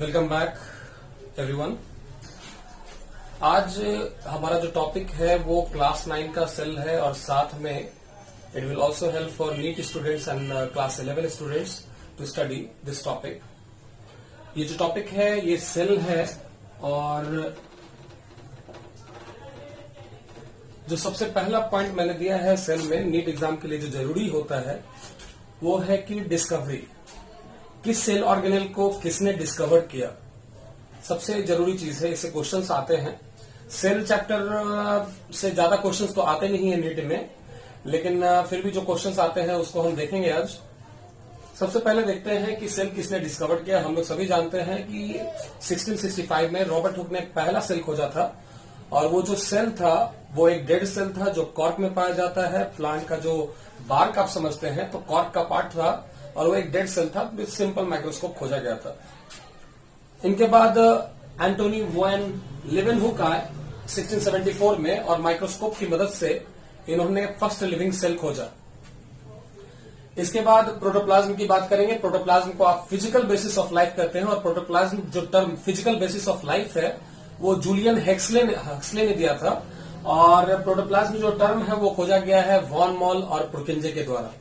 Welcome back everyone. आज हमारा जो टॉपिक है वो क्लास 9 का सेल है और साथ में it will also help for NEET students and class 11 students to study this topic. ये जो टॉपिक है ये सेल है और जो सबसे पहला पॉइंट मैंने दिया है सेल में नीट एग्जाम के लिए जो जरूरी होता है वो है कि डिस्कवरी, किस सेल ऑर्गेनेल को किसने डिस्कवर किया, सबसे जरूरी चीज है। इससे क्वेश्चंस आते हैं। सेल चैप्टर से ज्यादा क्वेश्चंस तो आते नहीं है नीट में, लेकिन फिर भी जो क्वेश्चंस आते हैं उसको हम देखेंगे आज। सबसे पहले देखते हैं कि सेल किसने डिस्कवर किया। हम लोग सभी जानते हैं कि 1665 में रॉबर्ट हुक ने पहला सेल खोजा था और वो जो सेल था वो एक डेड सेल था जो कॉर्क में पाया जाता है। प्लांट का जो बार्क आप समझते हैं तो कॉर्क का पार्ट था और वो एक डेड सेल था। विद सिंपल माइक्रोस्कोप खोजा गया था। इनके बाद एंटोनी वैन लीवेनहुक आए 1674 में और माइक्रोस्कोप की मदद से इन्होंने फर्स्ट लिविंग सेल खोजा। इसके बाद प्रोटोप्लाज्म की बात करेंगे। प्रोटोप्लाज्म को आप फिजिकल बेसिस ऑफ लाइफ कहते हैं और प्रोटोप्लाज्म जो term physical basis of life है वो जूलियन हक्सले ने दिया था और प्रोटोप्लाज्म जो टर्म है वो खोजा गया है वॉन मॉल और पुरकिंजे के द्वारा।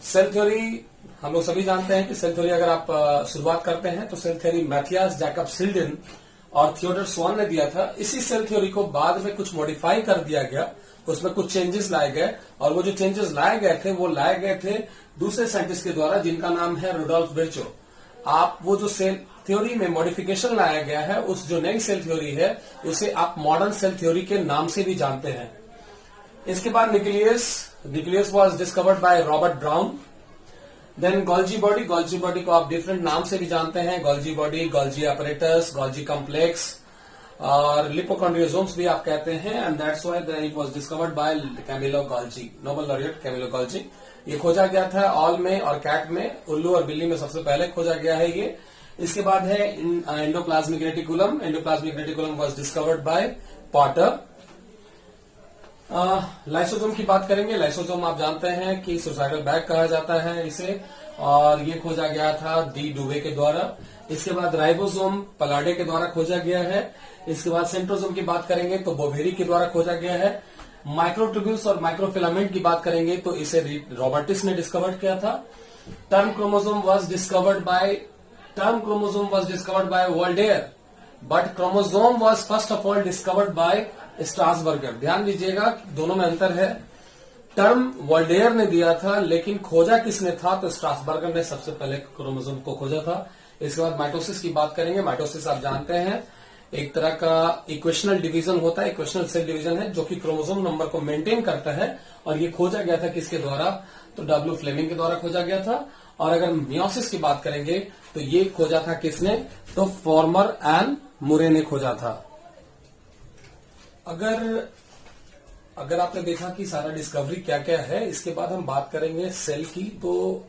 सेल थ्योरी हम लोग सभी जानते हैं कि सेल थ्योरी अगर आप शुरुआत करते हैं तो सेल थ्योरी मैथियास जैकब सिल्डन और थियोडर स्वान ने दिया था। इसी सेल थ्योरी को बाद में कुछ मॉडिफाई कर दिया गया, उसमें कुछ चेंजेस लाए गए और वो जो चेंजेस लाए गए थे वो लाए गए थे दूसरे साइंटिस्ट के द्वारा जिनका नाम है रुडोल्फ विर्चो। आप वो जो सेल थ्योरी में मॉडिफिकेशन लाया गया है उस जो नई सेल थ्योरी है उसे आप मॉडर्न सेल थ्योरी के नाम से भी जानते हैं। इसके बाद nucleus was discovered by Robert Brown. Then Golgi body को आप डिफरेंट नाम से भी जानते हैं। Golgi body, Golgi apparatus, Golgi complex और लिपोकॉन्ड्रियोसोम्स भी आप कहते हैं and that's why it was discovered by Camillo Golgi, Nobel laureate Camillo Golgi. ये खोजा गया था ऑल में और कैट में, उल्लू और बिल्ली में सबसे पहले खोजा गया है ये। इसके बाद है endoplasmic reticulum. Endoplasmic reticulum was discovered bye Potter. Lysosome की बात करेंगे। लाइसोसोम आप जानते हैं कि सुसाइडल बैग कहा जाता है इसे और ये खोजा गया था डी डुवे के द्वारा। इसके बाद राइबोसोम पलाडे के द्वारा खोजा गया है। इसके बाद सेंट्रोसोम की बात करेंगे तो बोवेरी के द्वारा खोजा गया है। माइक्रोट्यूब्यूल्स और माइक्रोफिलामेंट की बात करेंगे तो इसे रॉबर्टिस ने डिस्कवर किया था। Term chromosome was discovered bye Voltaire but chromosome was first of all discovered by Strasburger. ध्यान दीजिएगा दोनों में अंतर है। टर्म वोल्टेयर ने दिया था लेकिन खोजा किसने था तो स्ट्रासबर्गर ने सबसे पहले क्रोमोसोम को खोजा था। इसके बाद माइटोसिस की बात करेंगे। माइटोसिस आप जानते हैं एक तरह का इक्वेशनल डिवीजन होता है, इक्वेशनल सेल डिवीजन है जो कि क्रोमोसोम नंबर को मेंटेन करता है और ये खोजा गया था किसके द्वारा तो डब्ल्यू फ्लेमिंग के द्वारा खोजा गया था। और अगर मियोसिस की बात करेंगे तो ये खोजा था किसने तो फॉर्मर एंड मुरे ने खोजा था। अगर आपने देखा कि सारा डिस्कवरी क्या क्या है, इसके बाद हम बात करेंगे सेल की। तो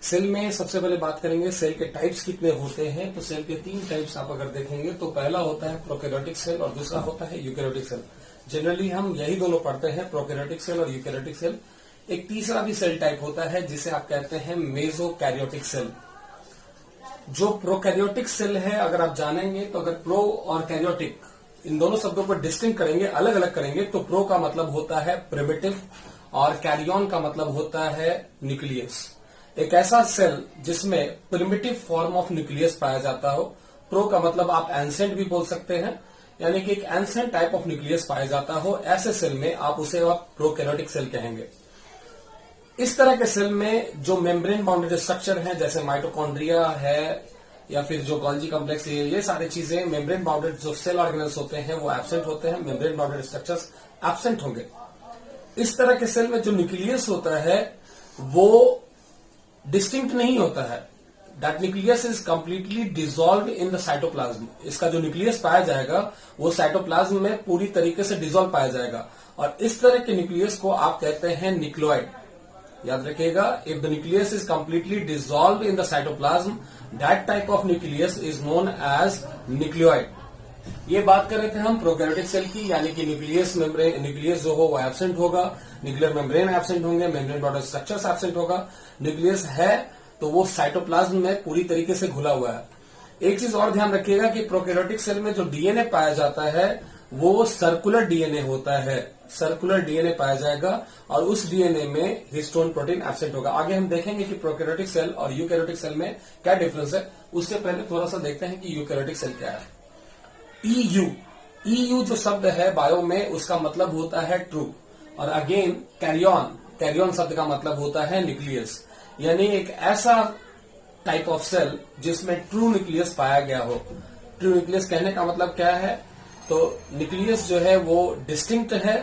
सेल में सबसे पहले बात करेंगे सेल के टाइप्स कितने होते हैं। तो सेल के 3 टाइप्स आप अगर देखेंगे तो पहला होता है प्रोकैरियोटिक सेल और दूसरा होता है यूकैरियोटिक सेल। जनरली हम यही दोनों पढ़ते हैं, प्रोकैरियोटिक सेल और यूकैरियोटिक सेल। एक तीसरा भी सेल टाइप होता है जिसे आप कहते हैं मेसोकैरियोटिक सेल। जो प्रोकैरियोटिक सेल है अगर आप जानेंगे तो अगर प्रो और कैरियोटिक इन दोनों शब्दों को डिस्टिंक्ट करेंगे, अलग अलग करेंगे तो प्रो का मतलब होता है प्रिमिटिव और कैरियन का मतलब होता है न्यूक्लियस। एक ऐसा सेल जिसमें प्रिमिटिव फॉर्म ऑफ न्यूक्लियस पाया जाता हो। प्रो का मतलब आप एंसेंट भी बोल सकते हैं, यानी कि एक एंसेंट टाइप ऑफ न्यूक्लियस पाया जाता हो, ऐसे सेल में आप उसे प्रोकैरियोटिक सेल कहेंगे। इस तरह के सेल में जो मेम्ब्रेन बाउंडेड स्ट्रक्चर है जैसे माइटोकॉन्ड्रिया है या फिर जो गोल्जी कॉम्प्लेक्स है, ये सारी चीजें मेम्ब्रेन बाउंडेड जो सेल ऑर्गेनेल्स होते हैं वो एब्सेंट होते हैं, मेम्ब्रेन बाउंडेड स्ट्रक्चर्स एब्सेंट होंगे। इस तरह के सेल में जो न्यूक्लियस होता है वो डिस्टिंक्ट नहीं होता है। That nucleus is completely dissolve in the cytoplasm. इसका जो न्यूक्लियस पाया जाएगा वो साइटोप्लाज्म में पूरी तरीके से डिसॉल्व पाया जाएगा और इस तरह के न्यूक्लियस को आप कहते हैं न्यूक्लियोइड। याद रखिएगा, if the nucleus is completely dissolve in the cytoplasm that type of nucleus is known as nucleoid. ये बात कर रहे थे हम प्रोकैरियोटिक सेल की, यानी कि न्यूक्लियस जो हो वो एब्सेंट होगा, न्यूक्लियर मेम्ब्रेन एब्सेंट होंगे, मेम्ब्रेन बाउंडेड स्ट्रक्चर्स एब्सेंट होगा। न्यूक्लियस है तो वो साइटोप्लाज्म में पूरी तरीके से घुला हुआ है। एक चीज और ध्यान रखिएगा कि प्रोकैरियोटिक सेल में जो डीएनए पाया जाता है वो सर्कुलर डीएनए होता है, सर्कुलर डीएनए पाया जाएगा और उस डीएनए में हिस्टोन प्रोटीन एब्सेंट होगा। आगे हम देखेंगे कि प्रोकैरियोटिक सेल और यूकैरियोटिक सेल में क्या डिफरेंस है। उससे पहले थोड़ा सा देखते हैं कि यूकैरियोटिक सेल क्या है। ईयू जो शब्द है बायो में, उसका मतलब होता है ट्रू। और अगेन कैरियन शब्द का मतलब होता है न्यूक्लियस, यानी एक ऐसा टाइप ऑफ सेल जिसमें ट्रू न्यूक्लियस पाया गया हो। ट्रू न्यूक्लियस कहने का मतलब क्या है, तो न्यूक्लियस जो है वो डिस्टिंक्ट है,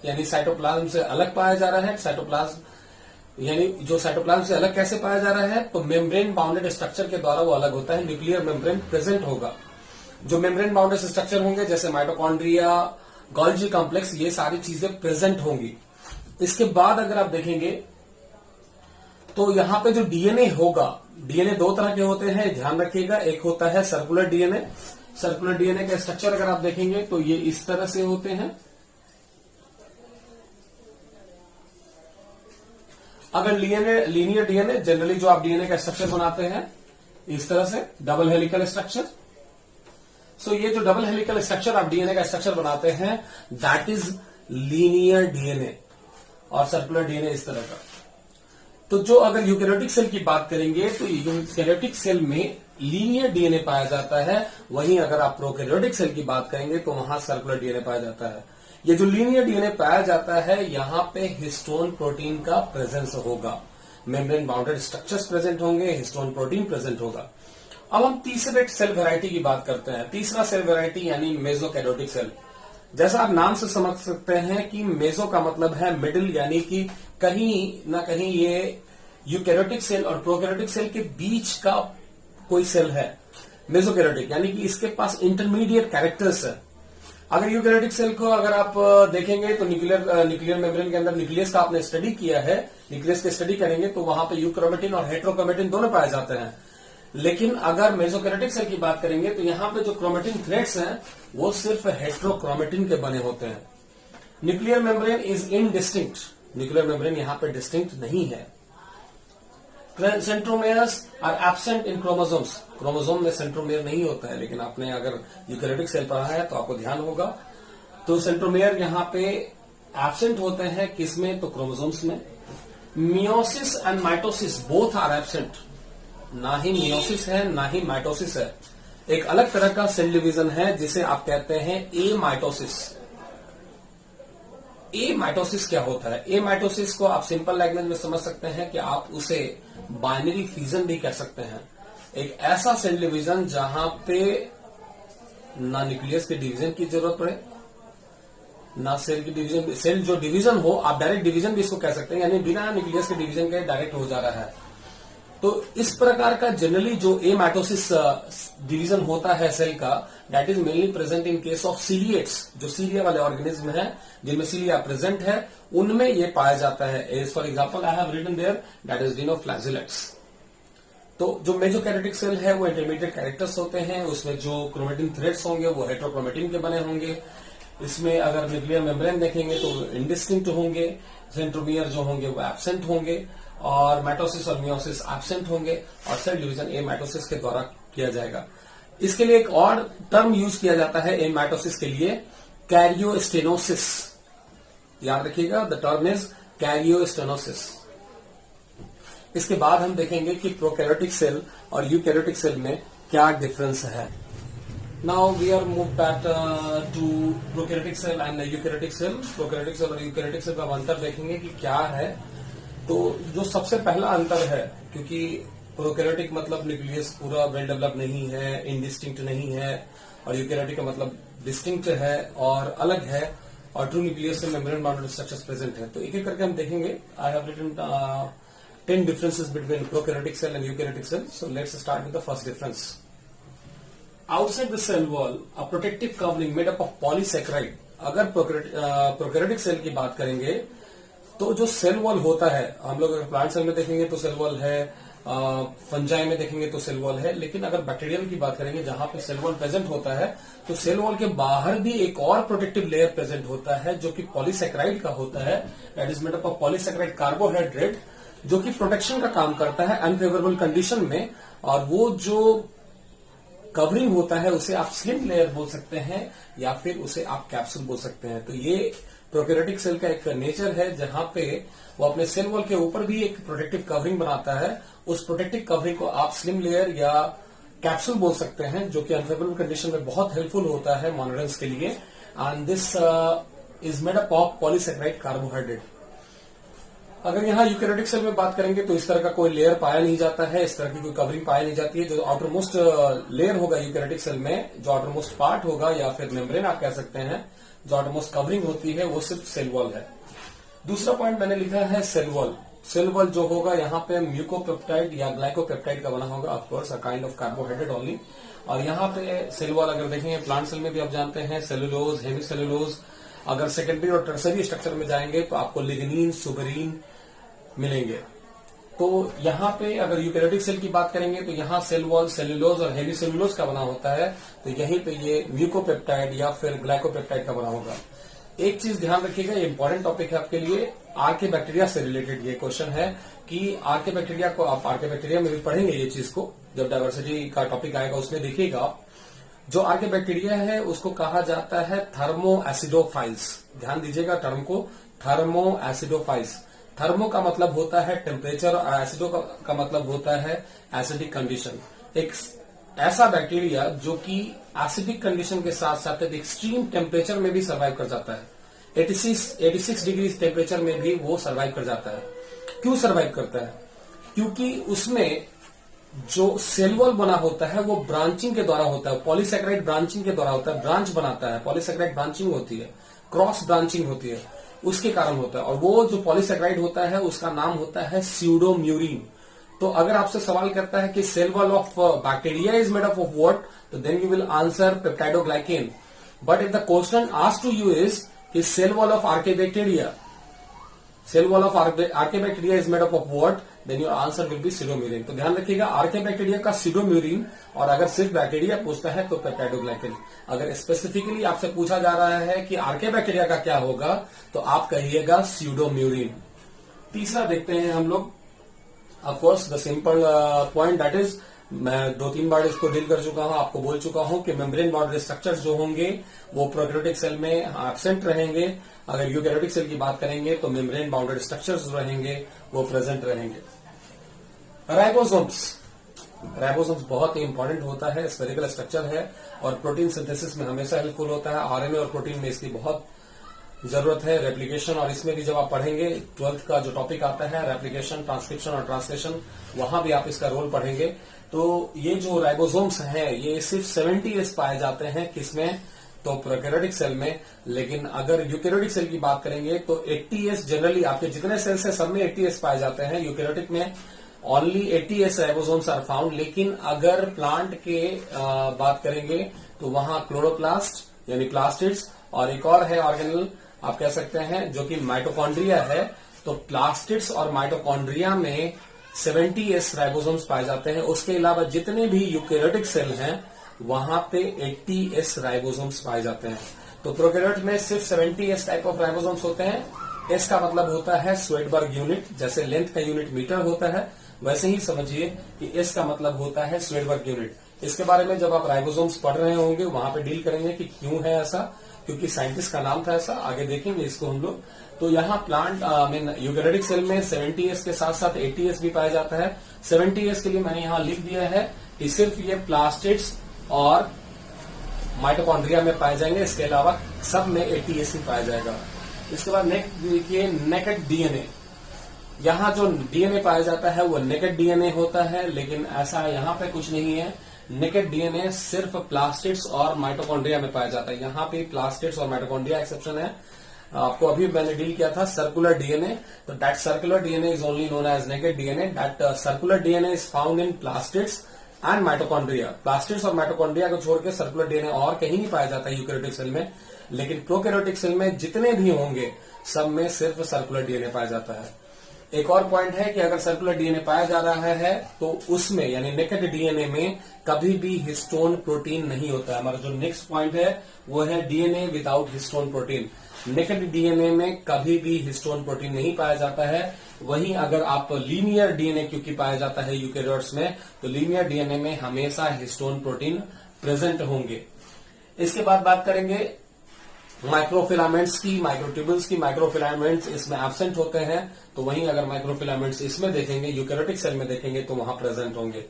यानी साइटोप्लाज्म से अलग पाया जा रहा है। साइटोप्लाज्म यानी जो साइटोप्लाज्म से अलग कैसे पाया जा रहा है, तो मेम्ब्रेन बाउंडेड स्ट्रक्चर के द्वारा वो अलग होता है, न्यूक्लियर मेम्ब्रेन प्रेजेंट होगा। जो मेम्ब्रेन बाउंडेड स्ट्रक्चर होंगे जैसे माइटोकॉन्ड्रिया, गोल्जी कॉम्प्लेक्स, ये सारी चीजें प्रेजेंट होंगी। इसके बाद अगर आप देखेंगे तो यहां पे जो डीएनए होगा, डीएनए दो तरह के होते हैं, ध्यान रखिएगा। एक होता है सर्कुलर डीएनए। सर्कुलर डीएनए का स्ट्रक्चर अगर आप देखेंगे तो ये इस तरह से होते हैं। अगर लीनियर डीएनए, जनरली जो आप डीएनए का स्ट्रक्चर बनाते हैं इस तरह से डबल हेलिकल स्ट्रक्चर। सो ये जो डबल हेलिकल स्ट्रक्चर आप डीएनए का स्ट्रक्चर बनाते हैं, दैट इज लीनियर डीएनए। और सर्कुलर डीएनए इस तरह का। तो जो अगर यूकैरियोटिक सेल की बात करेंगे तो यूकैरियोटिक सेल में लीनियर डीएनए पाया जाता है, वहीं अगर आप प्रोकैरियोटिक सेल की बात करेंगे तो वहां सर्कुलर डीएनए पाया जाता है। ये जो लीनियर डीएनए पाया जाता है, यहां पे हिस्टोन प्रोटीन का प्रेजेंस होगा, मेम्ब्रेन बाउंडेड स्ट्रक्चर्स प्रेजेंट होंगे, हिस्टोन प्रोटीन प्रेजेंट होगा। अब हम तीसरे सेल वैरायटी की बात करते हैं। तीसरा सेल वैरायटी यानी मेसोकैरियोटिक सेल। जैसा आप नाम से समझ सकते हैं कि मेसो का मतलब है मिडिल, यानी कि कहीं ना कहीं ये यूकैरियोटिक सेल और प्रोकैरियोटिक सेल के बीच का कोई सेल है मेसोकैरियोटिक, यानी कि इसके पास इंटरमीडिएट कैरेक्टर्स है। अगर यूकैरियोटिक सेल को अगर आप देखेंगे तो न्यूक्लियर मेम्ब्रेन के अंदर न्यूक्लियस का आपने स्टडी किया है, न्यूक्लियस की स्टडी करेंगे तो वहां पे यूक्रोमेटिन और हेट्रोक्रोमेटिन दोनों पाए जाते हैं। लेकिन अगर मेसोकैरियोटिक सेल की बात करेंगे तो यहां पे जो क्रोमेटिन थ्रेड्स हैं वो सिर्फ हेट्रोक्रोमेटिन के बने होते हैं। Nuclear membrane is indistinct, nuclear membrane यहां पे डिस्टिंक्ट नहीं है। Centromeres are absent in chromosomes, chromosome में सेंट्रोमेयर नहीं होता है, लेकिन आपने अगर यूकैरियोटिक सेल पढ़ा है तो आपको ध्यान होगा। तो सेंट्रोमेयर यहां पे एब्सेंट होते हैं, किसमें, तो क्रोमोसोम्स में। Meiosis and mitosis both are absent, ना ही मियोसिस है ना ही माइटोसिस है। एक अलग तरह का सेल डिवीजन है जिसे आप कहते हैं ए माइटोसिस। ए माइटोसिस क्या होता है? ए माइटोसिस को आप सिंपल लैंग्वेज में समझ सकते हैं कि आप उसे बाइनरी फ्यूजन भी कह सकते हैं। एक ऐसा सेल डिवीजन जहां पे ना न्यूक्लियस के डिवीजन की जरूरत पड़े, ना सेल की डिवीजन, सेल जो डिवीजन हो, आप डायरेक्ट डिवीजन भी इसको कह सकते हैं, यानी बिना न्यूक्लियस के डिवीजन के डायरेक्ट हो जा रहा है। तो इस प्रकार का जनरली जो ए माइटोसिस डिवीजन होता है सेल का, that is mainly present in case of ciliates. जो सीलिया वाले ऑर्गेनिज्म है जिनमें सीलिया प्रेजेंट है, उनमें ये पाया जाता है। As for example I have written there that is dinoflagellates. तो जो मेसोकैरियोटिक सेल है वो इंटरमीडिएट कैरेक्टर्स होते हैं, उसमें जो क्रोमेटिन थ्रेड्स होंगे वो हेट्रोक्रोमेटिन के बने होंगे। इसमें अगर न्यूक्लियर मेम्ब्रेन देखेंगे तो इंडिस्टिंक्ट होंगे, सेंट्रोमियर जो होंगे वो एब्सेंट होंगे, और माइटोसिस और मियोसिस एब्सेंट होंगे, और सेल डिवीजन ए माइटोसिस के द्वारा किया जाएगा। इसके लिए एक और टर्म यूज किया जाता है ए माइटोसिस के लिए, कैरियोस्टेनोसिस। याद रखिएगा, द टर्म इज कैरियोस्टेनोसिस। इसके बाद हम देखेंगे कि प्रोकैरियोटिक सेल और यूकैरियोटिक सेल में क्या डिफरेंस है। Now we are move back to prokaryotic cell and eukaryotic cell. Prokaryotic cell और यूकैरियोटिक सेल का अंतर देखेंगे कि क्या है। तो जो सबसे पहला अंतर है, क्योंकि प्रोकैरियोटिक मतलब न्यूक्लियस पूरा वेल डेवलप नहीं है, इनडिस्टिंक्ट नहीं है, और यूकैरियोटिक का मतलब डिस्टिंक्ट है और अलग है, और ट्रू न्यूक्लियस में मेम्ब्रेन बाउंडेड स्ट्रक्चर्स प्रेजेंट है। तो एक एक करके हम देखेंगे। I have written 10 differences between prokaryotic cell and eukaryotic cell. So let's start with the first difference. Outside the cell wall, a protective covering made up of polysaccharide. अगर prokaryotic cell की बात करेंगे तो जो सेल वॉल होता है, हम लोग अगर प्लांट सेल में देखेंगे तो सेल वॉल है, फंजाई में देखेंगे तो सेल वॉल है, लेकिन अगर बैक्टीरियल की बात करेंगे जहां पे सेल वॉल प्रेजेंट होता है, तो सेल वॉल के बाहर भी एक और प्रोटेक्टिव लेयर प्रेजेंट होता है जो कि पॉलीसैकेराइड का होता है। That is made up of polysaccharide carbohydrate, जो कि प्रोटेक्शन का काम करता है अनफेवरेबल कंडीशन में। और वो जो कवरिंग होता है उसे आप स्लिम लेयर बोल सकते हैं या फिर उसे आप कैप्सूल बोल सकते हैं। तो ये प्रोकैरियोटिक सेल का एक नेचर है जहां पे वो अपने सेल वॉल के ऊपर भी एक प्रोटेक्टिव कवरिंग बनाता है। उस प्रोटेक्टिव कवरिंग को आप स्लिम लेयर या कैप्सूल बोल सकते हैं, जो कि अनफेवरेबल कंडीशन में बहुत हेल्पफुल होता है मोनोरेंस के लिए। And this is made up of polysaccharide carbohydrate. अगर यहाँ यूकैरियोटिक सेल में बात करेंगे तो इस तरह का कोई लेयर पाया नहीं जाता है, इस तरह की कोई कवरिंग पाई नहीं जाती है। जो आउटर मोस्ट लेयर होगा यूकैरियोटिक सेल में, जो आउटर मोस्ट पार्ट होगा या फिर मेम्ब्रेन आप कह सकते हैं, जो आउटर मोस्ट कवरिंग होती है वो सिर्फ सेल वॉल है। दूसरा पॉइंट मैंने लिखा है सेल वॉल। सेल वॉल जो होगा यहाँ पे म्यूकोपेप्टाइड या ग्लाइकोपेप्टाइड का बना होगा, of course a kind of carbohydrate only. और यहाँ पे सेल वॉल अगर देखेंगे प्लांट सेल में भी आप जानते हैं सेलुलोज, हेमीसेलुलोज। अगर सेकेंडरी और टर्सरी स्ट्रक्चर में जाएंगे तो आपको लिग्निन, सुबेरिन मिलेंगे। तो यहाँ पे अगर यूकैरियोटिक सेल की बात करेंगे तो यहाँ सेल वॉल सेलुलोज और हेमीसेलुलोज का बना होता है, तो यहीं पे ये म्यूकोपेप्टाइड या फिर ग्लाइकोपेप्टाइड का बना होगा। एक चीज ध्यान रखिएगा, ये इंपॉर्टेंट टॉपिक है आपके लिए, आर्के बैक्टीरिया से रिलेटेड ये क्वेश्चन है कि आर्के बैक्टीरिया को आप आर्के बैक्टीरिया में भी पढ़ेंगे ये चीज को, जब डायवर्सिटी का टॉपिक आएगा उसमें देखिएगा आप। जो आर्के बैक्टीरिया है उसको कहा जाता है थर्मो एसिडोफाइल्स। ध्यान दीजिएगा टर्म को, थर्मो एसिडोफाइल्स। थर्मो का मतलब होता है टेम्परेचर और एसिडो का मतलब होता है एसिडिक कंडीशन। एक ऐसा बैक्टीरिया जो कि एसिडिक कंडीशन के साथ साथ एक्सट्रीम टेम्परेचर में भी सर्वाइव कर जाता है। 86 डिग्री टेम्परेचर में भी वो सर्वाइव कर जाता है। क्यों सर्वाइव करता है? क्योंकि उसमें जो सेल वॉल बना होता है वो ब्रांचिंग के द्वारा होता है, पॉलीसेकेराइड ब्रांचिंग के द्वारा होता है, ब्रांच बनाता है, पॉलीसेकेराइड ब्रांचिंग होती है, क्रॉस ब्रांचिंग होती है, उसके कारण होता है। और वो जो पॉलीसेकेराइड होता है उसका नाम होता है स्यूडोम्यूरिन। तो अगर आपसे सवाल करता है कि cell wall of bacteria is made up of what, तो then you will answer peptidoglycan. But if the question asked to you is कि cell wall of archaebacteria, cell wall of archaebacteria is made up of what, then your answer will be pseudomurein. तो ध्यान रखिएगा आर्केबैक्टीरिया का सीडोम्यूरिन, और अगर सिर्फ bacteria पूछता है तो पेप्टाइडोग्लाइकेन। अगर स्पेसिफिकली आपसे पूछा जा रहा है कि आर्केबैक्टीरिया का क्या होगा तो आप कहिएगा सीडोम्यूरिन। तीसरा देखते हैं हम लोग, of course the simple point that is, मैं 2-3 बार इसको डील कर चुका हूं, आपको बोल चुका हूं कि मेम्ब्रेन बाउंड्री स्ट्रक्चर्स जो होंगे वो प्रोकैरियोटिक सेल में एब्सेंट रहेंगे। अगर यूकैरियोटिक सेल की बात करेंगे तो मेम्ब्रेन बाउंडेड स्ट्रक्चर्स जो रहेंगे वो प्रेजेंट रहेंगे। राइबोसोम्स, राइबोसोम्स बहुत ही इंपॉर्टेंट होता है, स्फेरिकल स्ट्रक्चर है और प्रोटीन सिंथेसिस में हमेशा हेल्पफुल होता है। आरएनए और प्रोटीन में इसकी बहुत जरूरत है, रेप्लिकेशन। और इसमें भी जब आप पढ़ेंगे 12th का जो टॉपिक आता है रेप्लिकेशन, ट्रांसक्रिप्शन और ट्रांसलेशन, वहां भी आप इसका रोल पढ़ेंगे। तो ये जो राइबोसोम्स हैं ये सिर्फ 70S पाए जाते हैं, किसमें? तो प्रोकैरियोटिक सेल में। लेकिन अगर यूकैरियोटिक सेल की बात करेंगे तो 80S जनरली आपके जितने सेल्स हैं सब में 80S पाए जाते हैं। यूकैरियोटिक में only 80S ribosomes are found. लेकिन अगर प्लांट के बात करेंगे तो वहां क्लोरोप्लास्ट यानी प्लास्टिड्स और एक और है ऑर्गेनल आप कह सकते हैं जो कि माइटोकॉन्ड्रिया है। तो प्लास्टिड्स और माइटोकॉन्ड्रिया में 70S राइबोसोम्स पाए जाते हैं। उसके अलावा जितने भी यूकैरियोटिक सेल हैं वहां पे 80S राइबोसोम्स पाए जाते हैं। तो प्रोकैरियोट में सिर्फ 70S टाइप ऑफ राइबोसोम्स होते हैं। एस का मतलब होता है स्वेडबर्ग यूनिट, जैसे लेंथ का यूनिट मीटर होता है वैसे ही समझिए कि एस का मतलब होता है स्वेडबर्ग यूनिट। इसके बारे में जब आप राइबोसोम्स पढ़ रहे होंगे वहां पे डील करेंगे कि क्यों है ऐसा, क्योंकि साइंटिस्ट का नाम था ऐसा, आगे देखेंगे इसको हम लोग। तो यहाँ प्लांट यूकैरियोटिक सेल में 70S के साथ साथ 80S भी पाया जाता है। 70S के लिए मैंने यहाँ लिख दिया है कि सिर्फ ये प्लास्टिड्स और माइटोकॉन्ड्रिया में पाए जाएंगे, इसके अलावा सब में 80S ही पाया जाएगा। इसके बाद नेक्स्ट देखिए नेकेड डीएनए। यहाँ जो डीएनए पाया जाता है वो नेकेड डीएनए होता है, लेकिन ऐसा यहाँ पे कुछ नहीं है। नेकेड डीएनए सिर्फ प्लास्टिड्स और माइटोकॉन्ड्रिया में पाया जाता है। यहाँ पे प्लास्टिड्स और माइटोकॉन्ड्रिया एक्सेप्शन है। आपको अभी मैंने डील किया था सर्कुलर डीएनए, तो that circular DNA is only known as naked DNA. That circular DNA is found in plastids and mitochondria. Plastids और माइटोकॉन्ड्रिया को छोड़ के सर्कुलर डीएनए और कहीं नहीं पाया जाता है यूकैरियोटिक सेल में। लेकिन प्रोकैरियोटिक सेल में जितने भी होंगे सब में सिर्फ सर्कुलर डीएनए पाया जाता है। एक और पॉइंट है कि अगर सर्कुलर डीएनए पाया जा रहा है तो उसमें यानी नेकेड डीएनए में कभी भी हिस्टोन प्रोटीन नहीं होता है। हमारा जो नेक्स्ट पॉइंट है वो है DNA without histone protein. Naked DNA में कभी भी हिस्टोन प्रोटीन नहीं पाया जाता है। वहीं अगर आप लीनियर डीएनए क्योंकि पाया जाता है यूकेरियोट्स में, तो लीनियर डीएनए में हमेशा हिस्टोन प्रोटीन प्रेजेंट होंगे। इसके बाद बात करेंगे माइक्रोफिलामेंट्स की, माइक्रोट्यूबुल्स की। माइक्रोफिलामेंट्स इसमें एब्सेंट होते हैं, तो वहीं अगर माइक्रोफिलामेंट्स इसमें देखेंगे, यूकेरियोटिक सेल में देखेंगे तो वहां प्रेजेंट होंगे।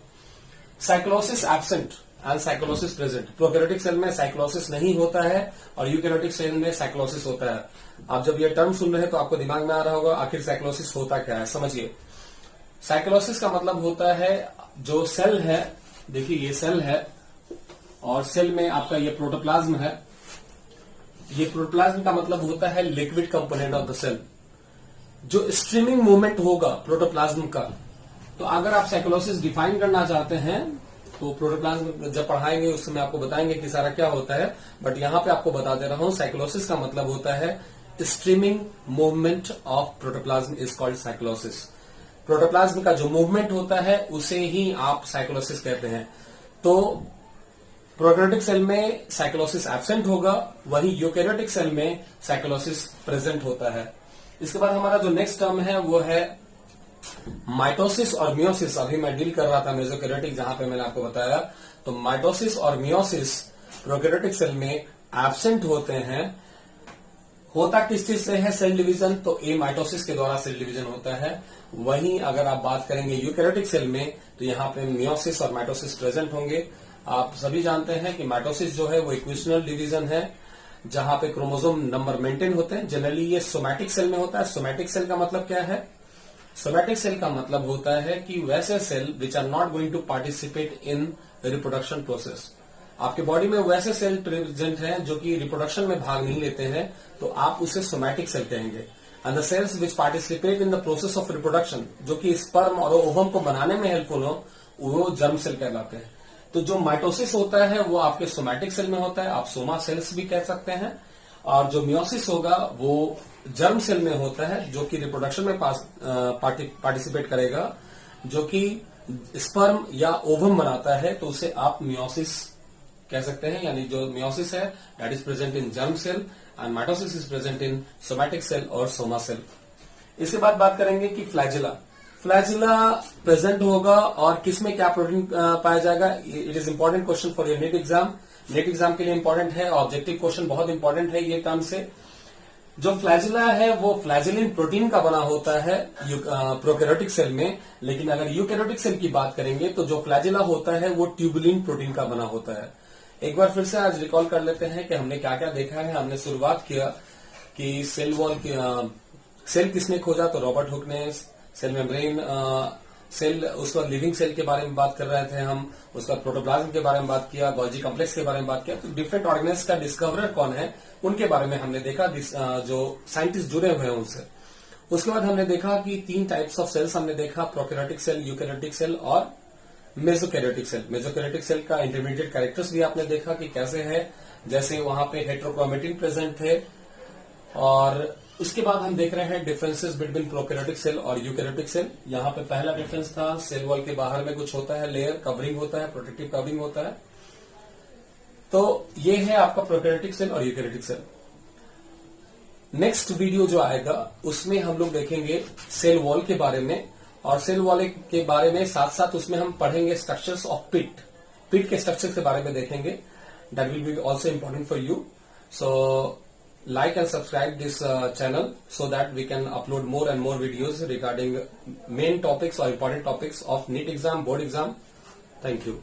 Cyclosis absent and cyclosis present. Prokaryotic cell में साइक्लोसिस नहीं होता है और यूकेरियोटिक सेल में साइक्लोसिस होता है। आप जब ये टर्म सुन रहे हैं तो आपको दिमाग में आ रहा होगा आखिर साइक्लोसिस होता क्या है। समझिए, साइक्लोसिस का मतलब होता है जो सेल है, देखिए ये सेल है और सेल में आपका ये प्रोटोप्लाज्म है। ये प्रोटोप्लाज्म का मतलब होता है liquid component of the cell. जो स्ट्रीमिंग मूवमेंट होगा प्रोटोप्लाज्म का, तो अगर आप साइक्लोसिस डिफाइन करना चाहते हैं तो प्रोटोप्लाज्म जब पढ़ाएंगे उस समय आपको बताएंगे कि सारा क्या होता है, बट यहां पे आपको बता दे रहा हूं साइक्लोसिस का मतलब होता है streaming movement of protoplasm is called cyclosis. Protoplasm का जो मूवमेंट होता है उसे ही आप साइक्लोसिस कहते हैं। तो प्रोकैरियोटिक सेल में साइक्लोसिस एब्सेंट होगा, वहीं यूकेरियोटिक सेल में साइक्लोसिस प्रेजेंट होता है। इसके बाद हमारा जो नेक्स्ट टर्म है वो है माइटोसिस और मियोसिस। अभी मैं डील कर रहा था मेसोकैरियोटिक, जहां पे मैंने आपको बताया। तो माइटोसिस और मियोसिस प्रोकैरियोटिक सेल में एब्सेंट होते हैं। होता किस चीज से है सेल डिवीजन? तो ए माइटोसिस के द्वारा सेल डिवीजन होता है। वहीं अगर आप बात करेंगे यूकेरियोटिक सेल में तो यहां पे मियोसिस और माइटोसिस प्रेजेंट होंगे। आप सभी जानते हैं कि माइटोसिस जो है वो इक्वेशनल डिवीजन है, जहां पे क्रोमोसोम नंबर मेंटेन होते हैं। जनरली ये सोमैटिक सेल में होता है। सोमैटिक सेल का मतलब क्या है? सोमैटिक सेल का मतलब होता है कि वैसे cell which are not going to participate in reproduction process. आपके बॉडी में वैसे सेल प्रेजेंट हैं जो कि रिप्रोडक्शन में भाग नहीं लेते हैं, तो आप उसे सोमैटिक सेल कहेंगे। And the cells which participate in the process of reproduction, जो कि स्पर्म और ओवम को बनाने में हेल्पफुल हो, वो जर्म सेल कहलाते हैं। तो जो माइटोसिस होता है वो आपके सोमैटिक सेल में होता है, आप सोमा सेल्स भी कह सकते हैं। और जो मियोसिस होगा वो जर्म सेल में होता है, जो कि रिप्रोडक्शन में पार्टिसिपेट करेगा, जो कि स्पर्म या ओवम बनाता है, तो उसे आप मियोसिस कह सकते हैं। यानी जो मियोसिस है that is present in germ cell and mitosis is present in somatic cell और सोमा सेल। इसके बाद बात करेंगे कि फ्लैजिला। फ्लैजिला प्रेजेंट होगा और किसमें क्या प्रोटीन पाया जाएगा? It is important question for your NEET exam. NEET exam के लिए इंपॉर्टेंट है, ऑब्जेक्टिव क्वेश्चन बहुत इंपॉर्टेंट है ये टर्म से। जो फ्लैजिला है वो फ्लैजिलिन प्रोटीन का बना होता है प्रोकैरियोटिक सेल में, लेकिन अगर यूकैरियोटिक सेल की बात करेंगे तो जो फ्लैजिला होता है वो ट्यूबुलिन प्रोटीन का बना होता है। एक बार फिर से आज रिकॉल कर लेते हैं कि हमने क्या क्या देखा है। हमने शुरुआत किया कि सेल वॉल सेल किसने खोजा? तो रॉबर्ट हुक ने। सेल मेम्ब्रेन सेल, उसका लिविंग सेल के बारे में बात कर रहे थे हम, उसका प्रोटोप्लाज्म के बारे में बात किया, गोल्जी कॉम्प्लेक्स के बारे में बात किया। तो डिफरेंट ऑर्गेनेल्स का डिस्कवरर कौन है उनके बारे में हमने देखा, जो साइंटिस्ट जुड़े हुए हैं उनसे। उसके बाद हमने देखा कि 3 टाइप्स ऑफ सेल्स हमने देखा, प्रोकैरियोटिक सेल, यूकैरियोटिक सेल और मेसोकैरियोटिक सेल। मेसोकैरियोटिक सेल का इंटरमीडिएट कैरेक्टर्स भी आपने देखा कि कैसे है, जैसे वहां पे हेट्रोक्रोमेटिन प्रेजेंट थे। और उसके बाद हम देख रहे हैं डिफरेंसेस बिटवीन प्रोकैरियोटिक सेल और यूकैरियोटिक सेल। यहां पे पहला डिफरेंस था सेल वॉल के बाहर में कुछ होता है, लेयर कवरिंग होता है, प्रोटेक्टिव कवरिंग होता है। तो ये है आपका प्रोकैरियोटिक सेल और यूकैरियोटिक सेल। नेक्स्ट वीडियो जो आएगा उसमें हम लोग देखेंगे सेल वॉल के बारे में, और सेल वॉल के बारे में साथ साथ उसमें हम पढ़ेंगे स्ट्रक्चर्स ऑफ पिट। पिट के स्ट्रक्चर के बारे में देखेंगे। That will be also important for you. So like and subscribe this channel so that we can upload more and more videos regarding main topics or important topics of NEET exam, board exam. Thank you.